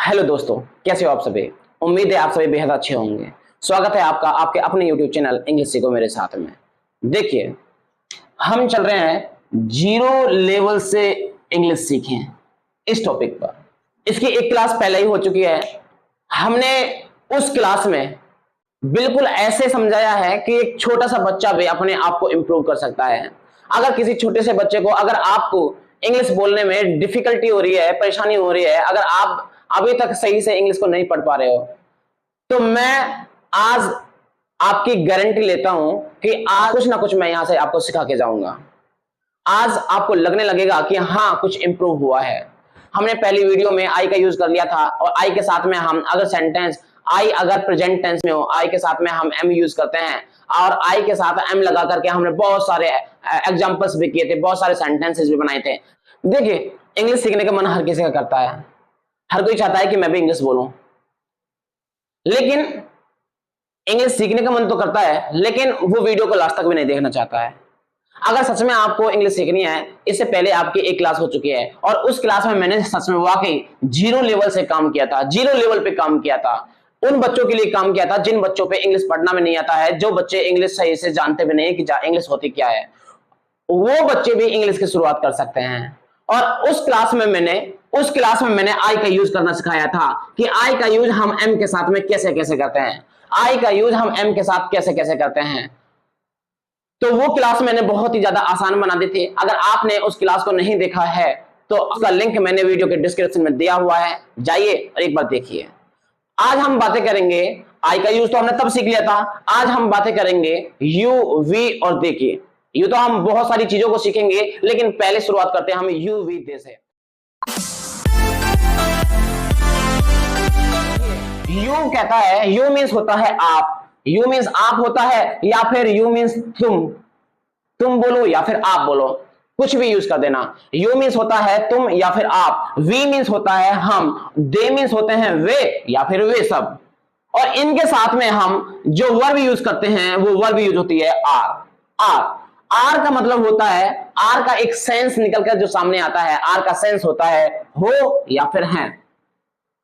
Hello दोस्तों, कैसे हो आप सभी। उम्मीद है आप सभी बेहद अच्छे होंगे। स्वागत है आपका आपके अपने यूट्यूब चैनल इंग्लिश सीखो मेरे साथ में। देखिए, हम चल रहे हैं जीरो लेवल से इंग्लिश सीखें इस टॉपिक पर। इसकी एक क्लास पहले ही हो चुकी है। हमने उस क्लास में बिल्कुल ऐसे समझाया है कि एक छोटा सा बच्चा भी अपने आप को इंप्रूव कर सकता है। अगर किसी छोटे से बच्चे को, अगर आपको इंग्लिश बोलने में डिफिकल्टी हो रही है, परेशानी हो रही है, अगर आप अभी तक सही से इंग्लिश को नहीं पढ़ पा रहे हो, तो मैं आज आपकी गारंटी लेता हूं कि आज कुछ ना कुछ मैं यहां से आपको सिखा के जाऊंगा। आज आपको लगने लगेगा कि हाँ, कुछ इंप्रूव हुआ है। हमने पहली वीडियो में आई का यूज कर लिया था, और आई के साथ में हम अगर सेंटेंस, आई अगर प्रेजेंट टेंस में हो, आई के साथ में हम एम यूज करते हैं, और आई के साथ एम लगा करके हमने बहुत सारे एग्जांपल्स भी किए थे, बहुत सारे सेंटेंसेस भी बनाए थे। देखिए, इंग्लिश सीखने का मन हर किसी का करता है। हर कोई चाहता है कि मैं भी इंग्लिश बोलूं, लेकिन इंग्लिश सीखने का मन तो करता है, लेकिन वो वीडियो को लास्ट तक भी नहीं देखना चाहता है। अगर सच में आपको इंग्लिश सीखनी है, इससे पहले आपकी एक क्लास हो चुकी है, और उस क्लास में मैंने सच में वाकई जीरो लेवल से काम किया था, जीरो लेवल पे काम किया था। उन बच्चों के लिए काम किया था जिन बच्चों पे इंग्लिश पढ़ना में नहीं आता है, जो बच्चे इंग्लिश सही से जानते भी नहीं कि इंग्लिश होती क्या है, वो बच्चे भी इंग्लिश की शुरुआत कर सकते हैं। और उस क्लास में मैंने आई का यूज करना सिखाया था कि आई का यूज हम एम के साथ में कैसे कैसे करते हैं, आई का यूज हम एम के साथ कैसे कैसे करते हैं। तो वो क्लास मैंने बहुत ही ज्यादा आसान बना दी थी। अगर आपने उस क्लास को नहीं देखा है तो उसका लिंक मैंने वीडियो के डिस्क्रिप्शन में दिया हुआ है, जाइए और एक बार देखिए। आज हम बातें करेंगे, आई का यूज तो हमने तब सीख लिया था, आज हम बातें करेंगे यू, वी और दे की। यू तो हम बहुत सारी चीजों को सीखेंगे, लेकिन पहले शुरुआत करते हैं हम यू, वी, दे से। यू कहता है, यू मीन्स होता है आप, यू मीन्स आप होता है, या फिर यू मीन्स तुम बोलो या फिर आप बोलो, कुछ भी यूज कर देना। यू मीन्स होता है तुम या फिर आप, वी मीन्स होता है हम, दे मीन्स होते हैं वे या फिर वे सब, और इनके साथ में हम जो वर्ब यूज करते हैं वो वर्ब यूज होती है आर। आर का मतलब होता है, आर का एक सेंस निकलकर जो सामने आता है, आर का सेंस होता है हो या फिर हैं,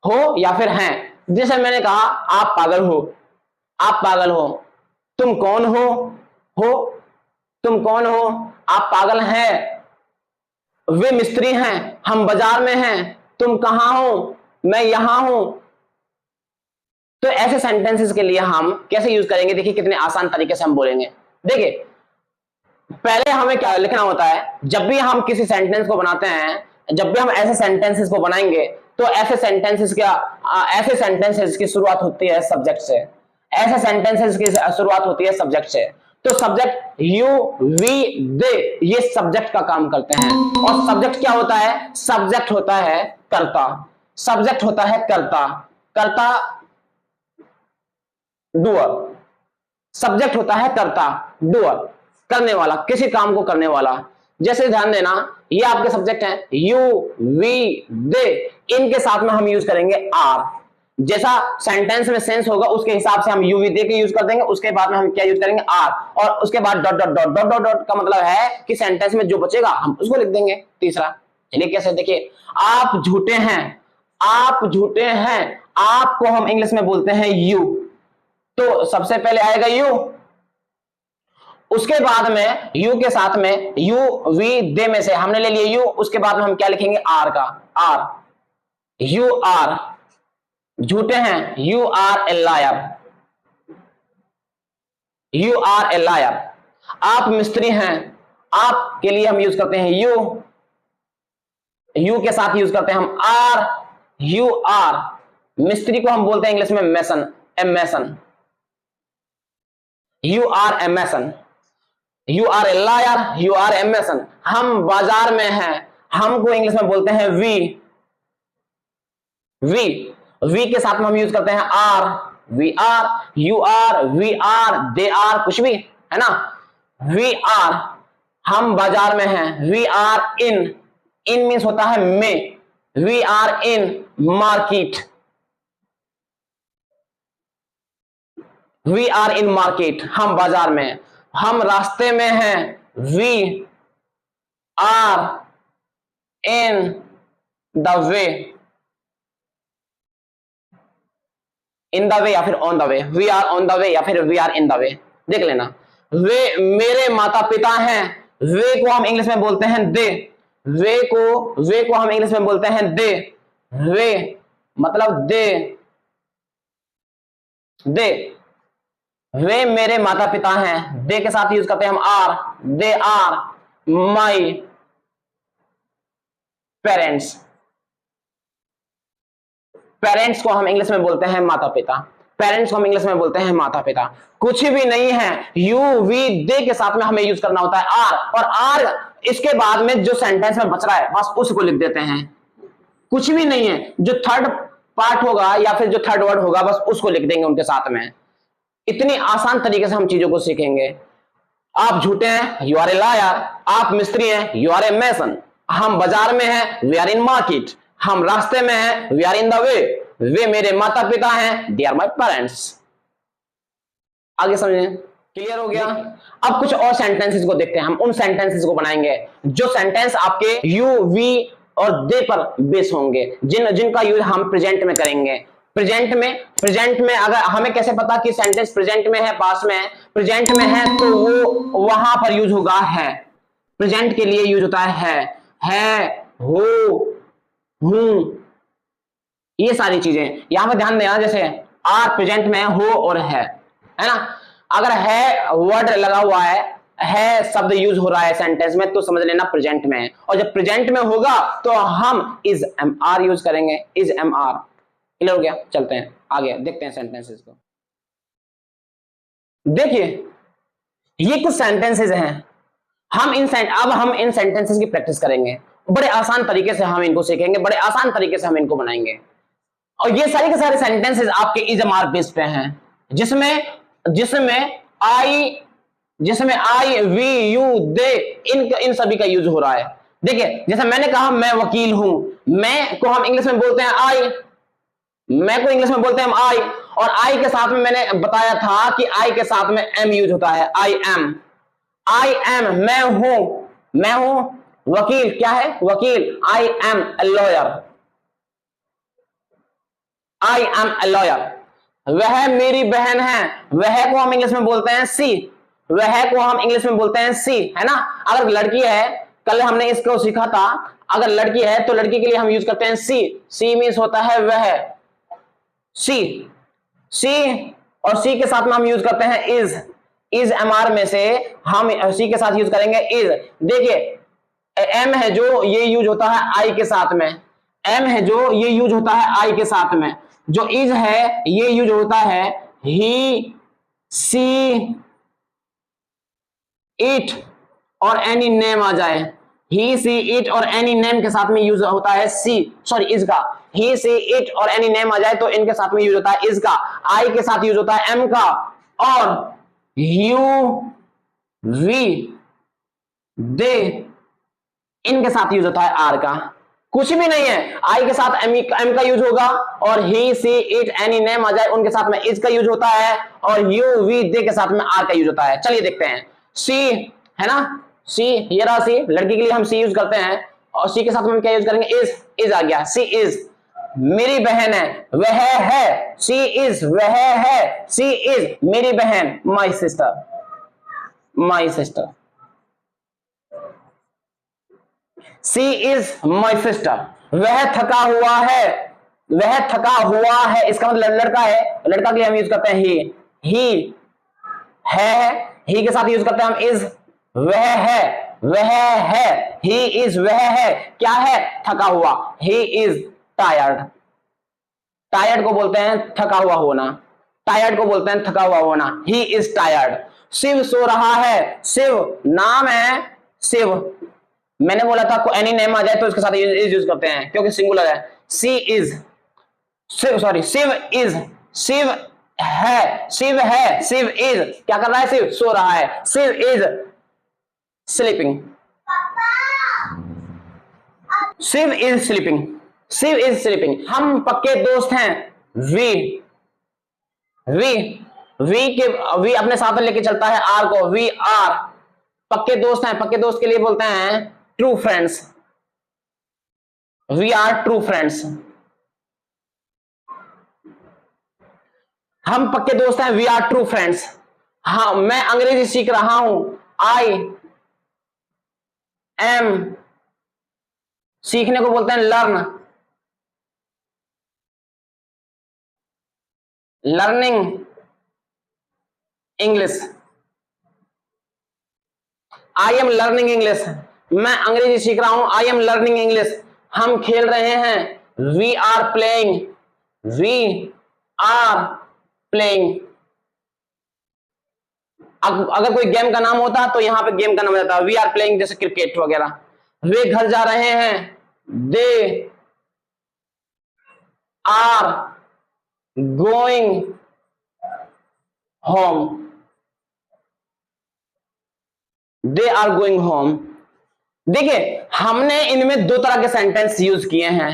हो या फिर हैं। जैसे मैंने कहा, आप पागल हो, आप पागल हो। तुम कौन हो तुम कौन हो, आप पागल हैं। वे मिस्त्री हैं, हम बाजार में हैं। तुम कहां हो, मैं यहां हूं। तो ऐसे सेंटेंसेस के लिए हम कैसे यूज करेंगे, देखिए कितने आसान तरीके से हम बोलेंगे। देखिए, पहले हमें क्या लिखना होता है, जब भी हम किसी सेंटेंस को बनाते हैं, जब भी हम ऐसे सेंटेंसेस को बनाएंगे, तो ऐसे सेंटेंसेस की शुरुआत होती है सब्जेक्ट से। ऐसे सेंटेंसेस की शुरुआत होती है सब्जेक्ट से। तो सब्जेक्ट यू, वी, दे, ये सब्जेक्ट का काम करते हैं। और सब्जेक्ट क्या होता है, सब्जेक्ट होता है कर्ता, सब्जेक्ट होता है कर्ता, कर्ता डूअर, सब्जेक्ट होता है कर्ता डूअर, करने वाला, किसी काम को करने वाला। जैसे ध्यान देना, ये आपके सब्जेक्ट हैं यू, वी, दे, इनके साथ में हम यूज करेंगे आर। जैसा सेंटेंस में सेंस होगा उसके हिसाब से हम यू, वी, दे के यूज कर देंगे। उसके बाद में हम क्या यूज करेंगे, आर, और उसके बाद dot dot dot dot dot dot का मतलब है कि सेंटेंस में जो बचेगा हम उसको लिख देंगे तीसरा। चलिए कैसे, देखिए, आप झूठे हैं, आप झूठे हैं, आपको हम इंग्लिश में बोलते हैं यू। तो सबसे पहले आएगा यू, उसके बाद में यू के साथ में यू, वी, दे में से हमने ले लिया यू, उसके बाद में हम क्या लिखेंगे, आर का, आर, यू आर झूठे हैं, you are a liar, you are a liar. आप मिस्त्री हैं, आप के लिए हम यूज करते हैं यू, यू के साथ यूज करते हैं हम आर, यू आर। मिस्त्री को हम बोलते हैं इंग्लिश में mason, a mason, you are a mason, you are a liar, you are a mason. हम बाजार में हैं, हमको इंग्लिश में बोलते हैं वी, वी, वी के साथ में हम यूज करते हैं are, we are, you are, we are, they are, कुछ भी है ना। वी आर, हम बाजार में हैं, we are in, in means होता है में, we are in market, we are in market, हम बाजार में हैं। हम रास्ते में हैं, we are in the way, in the way या फिर on the way, we are on the way या फिर we are in the way. देख लेना, वे मेरे माता पिता हैं, वे को हम इंग्लिश में बोलते हैं दे, वे को हम इंग्लिश में बोलते हैं दे, वे मतलब दे वे मेरे माता पिता हैं, दे के साथ यूज करते हैं हम are, they are my parents. Parents को हम इंग्लिश में बोलते हैं माता पिता, पेरेंट्स को हम इंग्लिश में बोलते हैं माता पिता। कुछ भी नहीं है, यू वी दे के साथ में हमें यूज करना होता है आर, और आर इसके बाद में जो सेंटेंस में बच रहा है बस उसको लिख देते हैं। कुछ भी नहीं है, जो थर्ड पार्ट होगा या फिर जो थर्ड वर्ड होगा बस उसको लिख देंगे उनके साथ में। इतनी आसान तरीके से हम चीजों को सीखेंगे। आप झूठे हैं, यू आर ए लायर। आप मिस्त्री हैं, यू आर ए मैसन। हम बाजार में हैं, वी आर इन मार्केट। हम रास्ते में हैं, we are in the way. वे मेरे माता पिता हैं, दे आर माई पेरेंट्स। आगे समझे? क्लियर हो गया? अब कुछ और सेंटेंसेस को देखते हैं, हम उन सेंटेंसेस को बनाएंगे जो सेंटेंस आपके यू वी और दे पर बेस होंगे, जिनका यूज हम प्रेजेंट में करेंगे। प्रेजेंट में अगर हमें कैसे पता कि सेंटेंस प्रेजेंट में है, पास्ट में है? प्रेजेंट में है तो वो वहां पर यूज होगा है। प्रेजेंट के लिए यूज होता है, हो, हूं, ये सारी चीजें यहां पर ध्यान देना। जैसे आर प्रेजेंट में हो और है ना? अगर है वर्ड लगा हुआ है शब्द यूज हो रहा है सेंटेंस में तो समझ लेना प्रेजेंट में है। और जब प्रेजेंट में होगा तो हम इज एम आर यूज करेंगे, इज एम आर। क्लियर हो गया? चलते हैं आगे, देखते हैं सेंटेंसेस को। देखिए ये कुछ सेंटेंसेस हैं, अब हम इन सेंटेंसेस की प्रैक्टिस करेंगे। बड़े आसान तरीके से हम इनको सीखेंगे, बड़े आसान तरीके से हम इनको बनाएंगे। और ये सारे के सारे सेंटेंसेस आपके इज एम आर बेस पे हैं, जिसमें आई वी यू दे इन सभी का यूज हो रहा है। देखिए जैसे मैंने कहा मैं वकील हूं, मैं को हम इंग्लिश में बोलते हैं आई, मैं को इंग्लिश में बोलते हैं हम आई, और आई के साथ में मैंने बताया था कि आई के साथ में एम यूज होता है, आई एम। मैं हूं वकील, क्या है? वकील। I am a lawyer, I am a lawyer. वह मेरी बहन है, वह को हम इंग्लिश में बोलते हैं सी, वह को हम इंग्लिश में बोलते हैं सी, है ना? अगर लड़की है, कल हमने इसको सीखा था, अगर लड़की है तो लड़की के लिए हम यूज करते हैं सी। सी मीन्स होता है वह, सी और सी के साथ में हम यूज करते हैं इज एम आर में से हम सी के साथ यूज करेंगे इज। देखिए एम है जो ये यूज होता है आई के साथ में, एम है जो ये यूज होता है आई के साथ में। जो इज है ये यूज होता है ही, सी, इट और एनी नेम आ जाए, ही, सी, इट और एनी नेम के साथ में यूज होता है इज का। ही, सी, इट और एनी नेम आ जाए तो इनके साथ में यूज होता है इज का। आई के साथ यूज होता है एम का, और यू, वी, दे इनके साथ यूज होता है आर का। कुछ भी नहीं है, आई के साथ एम का यूज होगा, और ही, सी, इट, एनी नेम आ जाए उनके साथ में इज का यूज होता है, और यू, वी, दे के साथ में आर का यूज होता है। चलिए देखते हैं। सी है ना, सी, ये रहा सी, लड़की के लिए हम सी यूज करते हैं, और सी के साथ में हम क्या यूज करेंगे? इज आ गया। सी इज मेरी बहन है, वह है, सी इज वह है, सी इज मेरी बहन, my sister, she is my sister. वह थका हुआ है, इसका मतलब लड़का है, लड़का के लिए हम यूज करते हैं ही है, ही के साथ यूज करते हैं हम इज। वह है, ही इज वह है, क्या है? थका हुआ। ही इज टायर्ड को बोलते हैं थका हुआ होना, ही इज टायर्ड। शिव सो रहा है, शिव नाम है, शिव मैंने बोला था को एनी नेम आ जाए तो इसके साथ इज यूज करते हैं क्योंकि सिंगुलर है। शिव इज, शिव क्या कर रहा है? शिव सो रहा है, Shiv is sleeping, Shiv is sleeping. हम पक्के दोस्त हैं, वी अपने साथ लेके चलता है आर को, वी आर पक्के दोस्त हैं, पक्के दोस्त के लिए बोलते हैं true friends, we are true friends. हम पक्के दोस्त हैं, वी आर ट्रू फ्रेंड्स। हाँ, मैं अंग्रेजी सीख रहा हूं, आई एम, सीखने को बोलते हैं learn, learning English, I am learning English, मैं अंग्रेजी सीख रहा हूं, आई एम लर्निंग इंग्लिश। हम खेल रहे हैं, we are playing, we are playing. अगर कोई गेम का नाम होता तो यहां पे गेम का नाम रहता, वी आर प्लेइंग, जैसे क्रिकेट वगैरह। वे घर जा रहे हैं, they are going home, they are going home. देखिए, हमने इनमें दो तरह के सेंटेंस यूज किए हैं।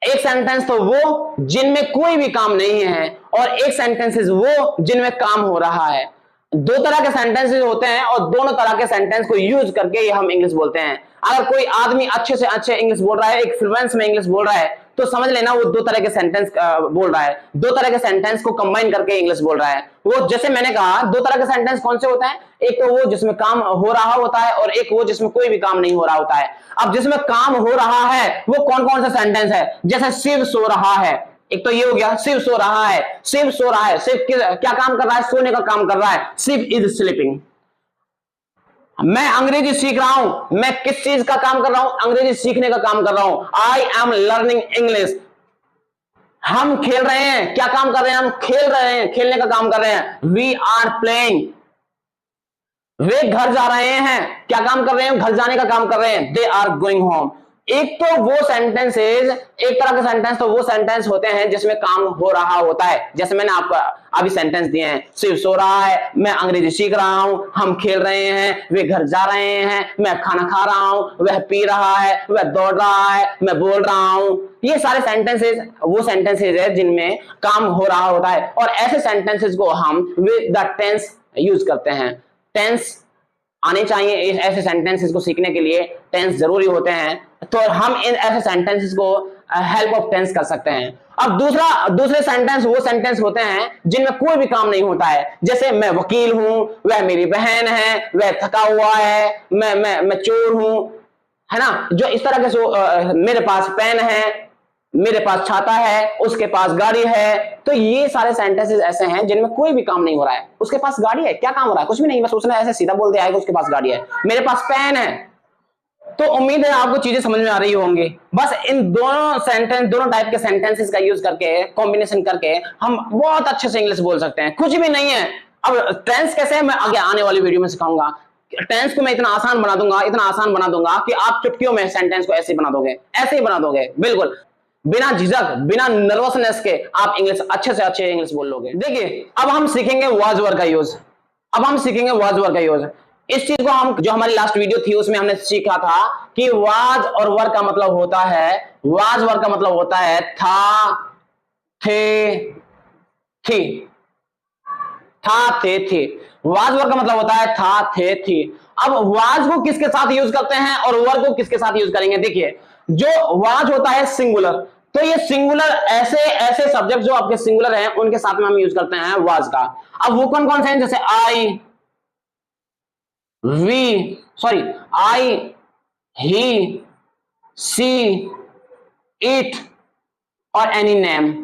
एक सेंटेंस तो वो जिनमें कोई भी काम नहीं है, और एक सेंटेंसेस वो जिनमें काम हो रहा है। दो तरह के सेंटेंसेस होते हैं, और दोनों तरह के सेंटेंस को यूज करके ये हम इंग्लिश बोलते हैं। अगर कोई आदमी अच्छे से अच्छे इंग्लिश बोल रहा है, एक फ्लुएंस में इंग्लिश बोल रहा है, तो समझ लेना वो दो तरह के सेंटेंस बोल रहा है, दो तरह के सेंटेंस को कंबाइन करके इंग्लिश बोल रहा है। वो जैसे मैंने कहा, दो तरह के सेंटेंस कौन से होते हैं? एक तो वो जिसमें काम हो रहा होता है, और एक वो जिसमें कोई भी काम नहीं हो रहा होता है। अब जिसमें काम हो रहा है वो कौन कौन सा सेंटेंस है? जैसे शिव सो रहा है, एक तो ये हो गया, शिव सो रहा है, शिव सो रहा है, शिव क्या काम कर रहा है? सोने का काम कर रहा है, शिव इज स्लीपिंग। मैं अंग्रेजी सीख रहा हूं, मैं किस चीज का काम कर रहा हूं? अंग्रेजी सीखने का काम कर रहा हूं, आई एम लर्निंग इंग्लिश। हम खेल रहे हैं, क्या काम कर रहे हैं? हम खेल रहे हैं, खेलने का काम कर रहे हैं, वी आर प्लेइंग। वे घर जा रहे हैं, क्या काम कर रहे हैं? घर जाने का काम कर रहे हैं, दे आर गोइंग होम। एक तो वो सेंटेंसेस, एक तरह के सेंटेंस तो वो सेंटेंस होते हैं जिसमें काम हो रहा होता है, जैसे मैंने आपको अभी सेंटेंस दिए हैं, शिव सो रहा है, मैं अंग्रेजी सीख रहा हूं, हम खेल रहे हैं, वे घर जा रहे हैं, मैं खाना खा रहा हूं, वह पी रहा है, वह दौड़ रहा है, मैं बोल रहा हूं। ये सारे सेंटेंसेस वो सेंटेंसेस है जिनमें काम हो रहा होता है, और ऐसे सेंटेंसेस को हम विद द टेंस यूज करते हैं। टेंस आने चाहिए, ऐसे सेंटेंसेस को सीखने के लिए टेंस जरूरी होते हैं, तो हम इन ऐसे सेंटेंसेस को हेल्प ऑफ टेंस कर सकते हैं। अब दूसरे सेंटेंस वो सेंटेंस होते हैं जिनमें कोई भी काम नहीं होता है, जैसे मैं वकील हूं, वह मेरी बहन है, वह थका हुआ है, मैं चोर हूं, है ना। जो इस तरह के मेरे पास पेन है, मेरे पास छाता है, उसके पास गाड़ी है। तो ये सारे सेंटेंसेस ऐसे हैं जिनमें कोई भी काम नहीं हो रहा है। उसके पास गाड़ी है, क्या काम हो रहा है? कुछ भी नहीं, बस उसने ऐसे सीधा बोल दिया है कि उसके पास गाड़ी है। मेरे पास पेन है। तो उम्मीद है आपको चीजें समझ में आ रही होंगी। बस इन दोनों टाइप के सेंटेंसेस का यूज करके, कॉम्बिनेशन करके हम बहुत अच्छे से इंग्लिश बोल सकते हैं। कुछ भी नहीं है। अब टेंस कैसे है मैं आगे आने वाली वीडियो में सिखाऊंगा। टेंस को मैं इतना आसान बना दूंगा कि आप चुटकियों में सेंटेंस को ऐसे बना दोगे, ऐसे ही बना दोगे, बिल्कुल बिना झिझक, बिना नर्वसनेस के आप इंग्लिश अच्छे से अच्छे इंग्लिश बोल लोगे। देखिए, अब हम सीखेंगे वाज वर्ड का यूज। इस चीज को हम, जो हमारी लास्ट वीडियो थी उसमें हमने सीखा था कि वाज और वर का मतलब होता है, वाज वर्ड का मतलब होता है था, थे, थी, था, थे, थी। वाज वर्ड का मतलब होता है था, थे, थी। अब वाज को किसके साथ यूज करते हैं और वर को किसके साथ यूज करेंगे? देखिए, जो वाज होता है सिंगुलर, तो ये सिंगुलर ऐसे सब्जेक्ट जो आपके सिंगुलर हैं उनके साथ में हम यूज करते हैं वाज का। अब वो कौन कौन से हैं? जैसे आई, ही, सी, इट और एनी नेम।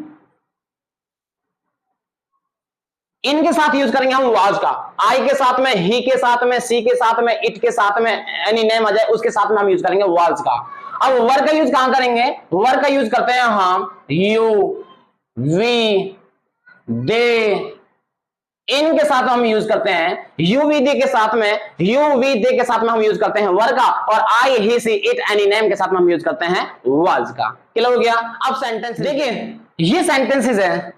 इनके साथ यूज करेंगे हम वाज का। आई के साथ में, ही के साथ में, सी के साथ में, इट के साथ में, एनी नेम आ जाए उसके साथ में हम यूज करेंगे वाज का। अब वर का यूज कहां करेंगे? वर का यूज करते हैं हम यू, वी, दे, इनके साथ हम यूज करते हैं। यू वी दे के साथ में हम यूज करते हैं वर का, और आई, ही, सी, इट, एनी नेम के साथ में हम यूज करते हैं वाज का। क्लियर हो गया? अब सेंटेंस देखिए, ये सेंटेंसेस है।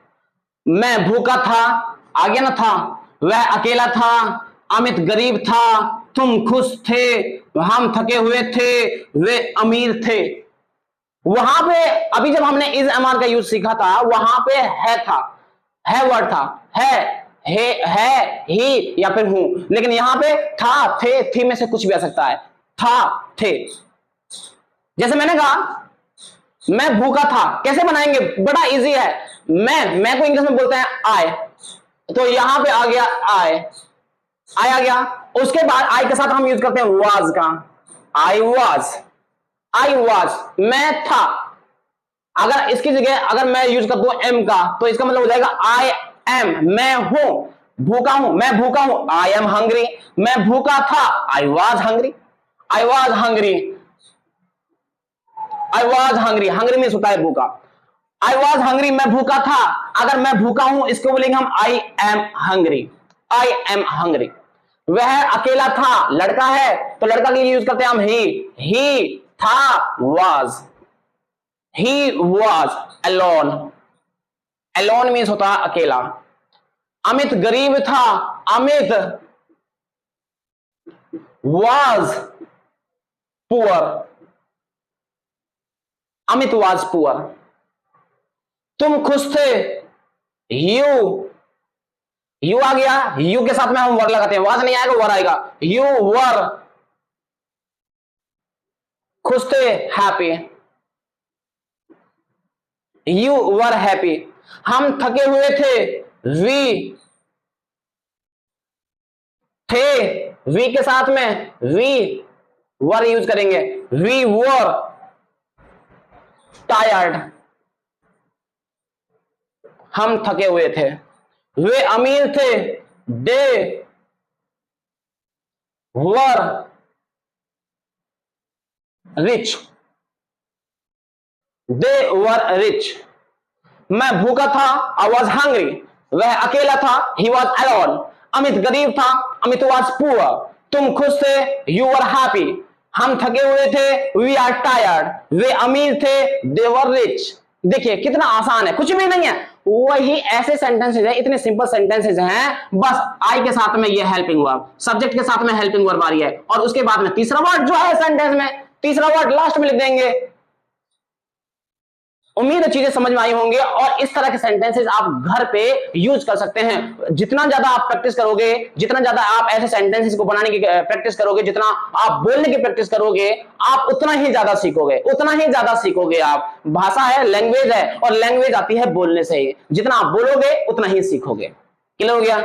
मैं भूखा था, आ गया ना था। वह अकेला था, अमित गरीब था, तुम खुश थे, हम थके हुए थे, वे अमीर थे। वहां पे अभी जब हमने इज एमआर का यूज सीखा था, वहां पे है था, है वर्ड था, है, ही या फिर हूं। लेकिन यहां पे था, थे, थी में से कुछ भी आ सकता है। था, थे। जैसे मैंने कहा मैं भूखा था, कैसे बनाएंगे? बड़ा इजी है। मैं को इंग्लिश में बोलते हैं आई, तो यहां पे आ गया आई आ गया। उसके बाद आई के साथ हम यूज करते हैं वाज का, आई वाज मैं था। अगर इसकी जगह अगर मैं यूज कर दूं एम का, तो इसका मतलब हो जाएगा आई एम, मैं हूं, भूखा हूं, मैं भूखा हूं, आई एम हंग्री। मैं भूखा था, I was hungry, I was hungry, I was hungry, hungry means होता है भूखा। आई वाज हंग्री, मैं भूखा था। अगर मैं भूखा हूं, इसको बोलेंगे हम I am hungry, I am hungry. वह अकेला था, लड़का है तो लड़का के लिए यूज करते हैं हम ही था, was, he was alone, alone means होता है अकेला। अमित गरीब था, Amit was poor, Amit was poor. तुम खुश थे, यू आ गया, यू के साथ में हम वर लगाते हैं, वाज नहीं आएगा वर आएगा। यू वर खुश थे, हैप्पी, यू वर हैप्पी। हम थके हुए थे, वी थे, वी के साथ में वी वर यूज करेंगे, वी वर टायर्ड, हम थके हुए थे। वे अमीर थे, दे were rich, they were rich. मैं भूखा था, आई वॉज हंग्री, वह अकेला था, ही वॉज अलोन। अमित गरीब था, अमित वॉज पुअर। तुम खुश थे, यू वर हैप्पी। हम थके हुए थे, वी आर टायर्ड। वे अमीर थे, दे वर रिच। देखिए कितना आसान है, कुछ भी नहीं है, वही ऐसे सेंटेंसेस है, इतने सिंपल सेंटेंसेस हैं। बस आई के साथ में ये हेल्पिंग वर्ब, सब्जेक्ट के साथ में हेल्पिंग वर्ब आ रही है, और उसके बाद में तीसरा वर्ड जो है सेंटेंस में, तीसरा वर्ड लास्ट में लिख देंगे। उम्मीद है चीजें समझ में आई होंगे, और इस तरह के सेंटेंसेस आप घर पे यूज कर सकते हैं। जितना ज्यादा आप प्रैक्टिस करोगे, जितना ज्यादा आप ऐसे सेंटेंसेस को बनाने की प्रैक्टिस करोगे, जितना आप बोलने की प्रैक्टिस करोगे, आप उतना ही ज्यादा सीखोगे, उतना ही ज्यादा सीखोगे। आप भाषा है, लैंग्वेज है, और लैंग्वेज आती है बोलने से ही। जितना आप बोलोगे उतना ही सीखोगे। क्लियर हो गया?